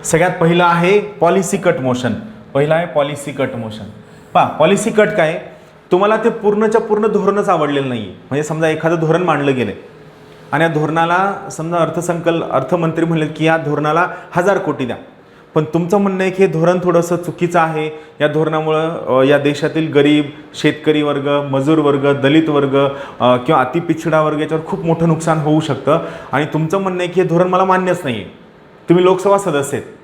सगळ्यात पहिलं आहे पॉलिसी कट मोशन. पहिलं आहे पॉलिसी कट मोशन. पहा पॉलिसी कट काय, तुम्हाला ते पूर्णच्या पूर्ण धोरणच आवडलेलं नाही. म्हणजे समजा एखादं धोरण मांडलं गेलं आणि या धोरणाला समजा अर्थमंत्री म्हणले की या धोरणाला 1000 कोटी द्या, पण तुमचं म्हणणं आहे की हे धोरण थोडंसं चुकीचं आहे, या धोरणामुळं या देशातील गरीब, शेतकरी वर्ग, मजूर वर्ग, दलित वर्ग किंवा अतिपिछडा वर्ग याच्यावर खूप मोठं नुकसान होऊ शकतं, आणि तुमचं म्हणणं आहे की हे धोरण मला मान्यच नाही आहे. तुम्ही लोकसभा सदस्य आहेत,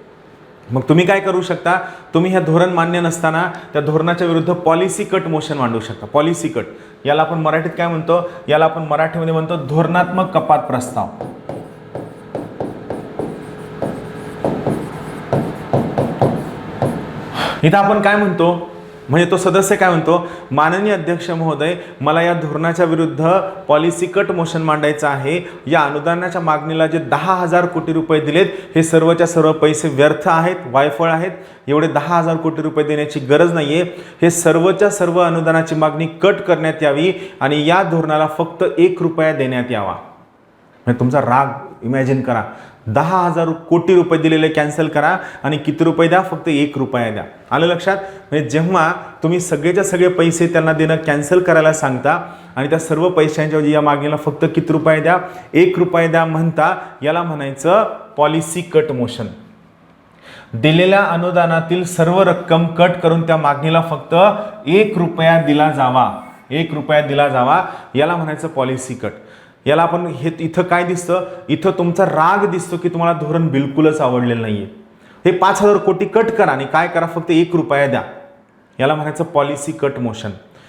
मग तुम्ही काय करू शकता, तुम्ही हे धोरण मान्य नसताना त्या धोरणाच्या विरुद्ध पॉलिसी कट मोशन मांडू शकता. पॉलिसी कट याला आपण मराठीत काय म्हणतो, याला आपण मराठीमध्ये म्हणतो धोरणात्मक कपात प्रस्ताव. इथं आपण काय म्हणतो, म्हणजे तो सदस्य काय म्हणतो, माननीय अध्यक्ष महोदय, मला या धोरणाच्या विरुद्ध पॉलिसी कट मोशन मांडायचं आहे. या अनुदानाच्या मागणीला जे 10,000 कोटी रुपये दिलेत हे सर्वच्या सर्व पैसे व्यर्थ आहेत, वायफळ आहेत. एवढे 10,000 कोटी रुपये देण्याची गरज नाहीये. हे सर्वच्या सर्व अनुदानाची मागणी कट करण्यात यावी आणि या धोरणाला फक्त 1 रुपया देण्यात यावा. म्हणजे तुमचा राग इमॅजिन करा, 10,000 कोटी रुपये दिलेले कॅन्सल करा आणि किती रुपये द्या, फक्त 1 रुपया द्या. आलं लक्षात. म्हणजे जेव्हा तुम्ही सगळेच्या सगळे पैसे त्यांना देणं कॅन्सल करायला सांगता आणि त्या सर्व पैशांच्या या मागणीला फक्त किती रुपये द्या, 1 रुपया द्या म्हणता, याला म्हणायचं पॉलिसी कट मोशन. दिलेल्या अनुदानातील सर्व रक्कम कट करून त्या मागणीला फक्त 1 रुपया दिला जावा, 1 रुपया दिला जावा, याला म्हणायचं पॉलिसी कट. याला आपण हे इथं काय दिसतं, इथं तुमचा राग दिसतो की तुम्हाला धोरण बिलकुलच आवडलेलं नाहीये. हे 5,000 कोटी कट करा आणि काय करा, फक्त 1 रुपया द्या, याला म्हणायचं पॉलिसी कट मोशन.